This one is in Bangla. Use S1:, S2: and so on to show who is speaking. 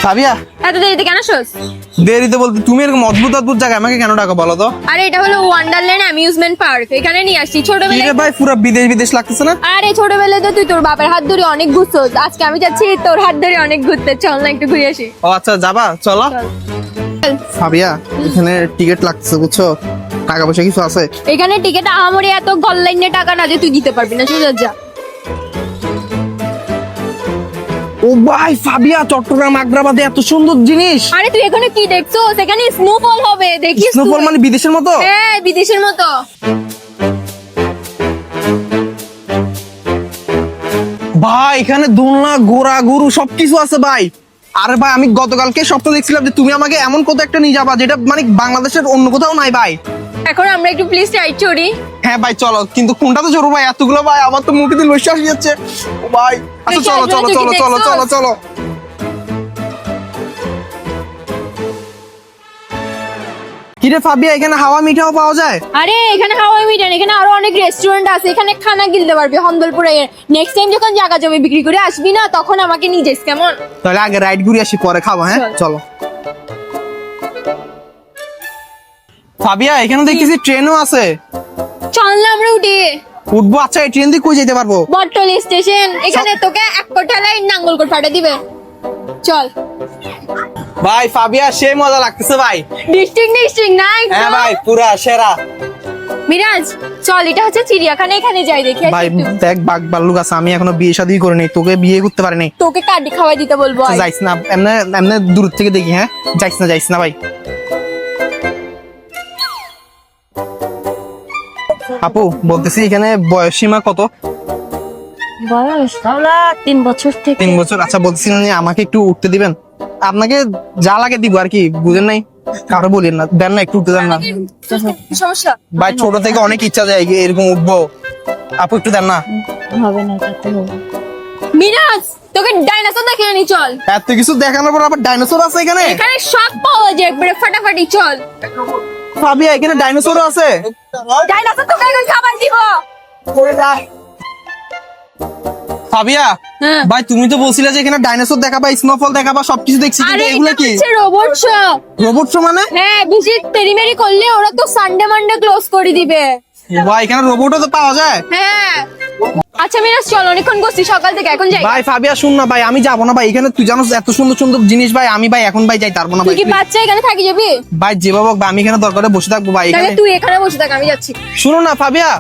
S1: সাবিয়া,
S2: এত দেরিতে কেন আসোস?
S1: দেরিতে বলতে তুমি এরকম অদ্ভুত অদ্ভুত জায়গায় আমাকে কেন ডাকো বলো তো?
S2: আরে এটা হলো ওয়ান্ডারল্যান্ড অ্যামিউজমেন্ট পার্ক, এখানে নিয়ে আসছি
S1: কি
S2: ছোটবেলায়।
S1: রে ভাই, পুরো বিদেশ বিদেশ লাগতেছে না?
S2: আরে ছোটবেলায় তো তুই তোর বাবার হাত ধরে অনেক ঘুরছস, আজকে আমি যাচ্ছি তোর হাত ধরে অনেক ঘুরতে, চল না একটু ঘুরে আসি।
S1: ও আচ্ছা, যাবা, চলো।
S2: চল।
S1: সাবিয়া, এখানে টিকিট লাগতেছে বুঝছো, টাকা পয়সা কিছু আছে?
S2: এখানে টিকিট আহামরি এত গল্লাইনে টাকা না যে তুই দিতে পারবি না, সোজা যা।
S1: ও ভাই ফাবিয়া, চট্টগ্রাম আগ্রাবাদে এত সুন্দর জিনিস।
S2: আরে তুই এখানে কি দেখছস? এখানে স্নোফল হবে, দেখিস?
S1: স্নোফল মানে বিদেশের মতো?
S2: হ্যাঁ, বিদেশের মতো।
S1: ভাই এখানে দোলনা, ঘোড়া, গরু সবকিছু আছে ভাই। আরে ভাই, আমি গতকালকে স্বপ্ন দেখছিলাম যে তুমি আমাকে এমন কোথাও একটা নিয়ে যাবা যেটা মানে বাংলাদেশের অন্য কোথাও নাই ভাই।
S2: এখন আমরা একটু প্লিজ রাইড করি।
S1: হ্যাঁ ভাই চলো, কিন্তু কোনটা তো জরুরি ভাই, এতগুলো ভাই আমার তো মুখে দিল বিশ্বাস যাচ্ছে। ও ভাই আচ্ছা চলো চলো চলো চলো চলো চলো। কিরে ফাবিয়া, এখানে হাওয়া মিঠাও পাওয়া যায়?
S2: আরে এখানে হাওয়াই মিঠান, এখানে আরো অনেক রেস্টুরেন্ট আছে, এখানে খানা গিলতে পারবি হন্দলপুরে। নেক্সট টাইম যখন জায়গা জমি বিক্রি করে আসবি না, তখন আমাকে নিয়ে যাস, কেমন?
S1: তাহলে আগে রাইড ঘুরে আসি, পরে খাবো। হ্যাঁ চলো। ফাবিয়া, এখানে দেখতেছি ট্রেনও আছে।
S2: চল না আমরা উঠি।
S1: উঠবো? আচ্ছা, এই ট্রেন দিয়ে কই যেতে পারবো?
S2: বটতলি স্টেশন, এখানে তোকে এক কোঠালাই নাঙ্গলকোট পাঠিয়ে দিবে। চল।
S1: ভাই ফাবিয়া, সেই মজা লাগতেছে ভাই।
S2: ডিস্ট্রিক্ট না
S1: হ্যাঁ ভাই, পুরা সেরা।
S2: মিরাজ চল, এটা হচ্ছে চিড়িয়াখানা, এখানে যাই দেখি
S1: ভাই
S2: একটু।
S1: দেখ, বাঘ ভাল্লুক আছে, আমি এখনো বিয়ে শাদী করিনি, তোকে বিয়ে করতে পারিনি।
S2: তোকে কাটি খাওয়াই দিতে বলবো। আয়।
S1: যাইস না, এমনি এমনি দূর থেকে দেখি। হ্যাঁ যাইস না ভাই। আপু বলতেছি, এখানে বয়স সীমা কত?
S2: বয়স 3 বছর থেকে।
S1: 3 বছর? আচ্ছা বলতেছিলেন যে আমাকে একটু উঠতে দিবেন, আপনাকে যা লাগে দিব আর কি, বুঝেন নাই? কারো বলেন না, দেন না, একটু উঠতে দেন না
S2: সমস্যা
S1: ভাই। ছোট থেকে অনেক ইচ্ছা যায় এরকম উঠবো, আপু একটু দেন না।
S2: হবে না, করতে হবে। মিরাজ তোকে ডাইনোসর দেখে আনি, চল।
S1: এত কিছু দেখানোর পর আবার ডাইনোসর আছে এখানে?
S2: এখানে সব পাওয়া যায়, একবারে ফাটাফাটি, চল।
S1: ফাবিয়া, এখানে ডাইনোসরও আছে?
S2: ডাইনোসর তোকে এখন খাবার দিব।
S1: ফাবিয়া
S2: হ্যাঁ।
S1: ভাই, তুমি তো বলছিলে যে এখানে ডাইনোসর দেখাবা, স্নোফল দেখাবা, সবকিছু দেখছি, কিন্তু
S2: আরে
S1: এগুলো
S2: এটা
S1: কি?
S2: হচ্ছে রোবট শো।
S1: রোবট শো মানে?
S2: হ্যাঁ, ভিজিট তেরিমেরি করলে ওরা তো সানডে মানডে ক্লোজ করে দিবে।
S1: ভাই এখানে রোবটও তো পাওয়া যায়?
S2: হ্যাঁ। আচ্ছা মিরাজ চল, অনেকক্ষণ বসছি সকাল থেকে, এখন যাই।
S1: ভাই ফাবিয়া শুন না ভাই, আমি যাবো না ভাই, এখানে তুই জানো এত সুন্দর সুন্দর জিনিস ভাই, আমি ভাই এখন ভাই যাই পারবো না
S2: তুই
S1: ভাই।
S2: কি বাচ্চা এখানে থাকি যাবি?
S1: ভাই যে বাবা, আমি এখানে দরকারে বসে থাকবো ভাই
S2: তাহলে
S1: এখানে।
S2: তুই এখানে বসে থাক, আমি যাচ্ছি।
S1: শুনো না ফাবিয়া,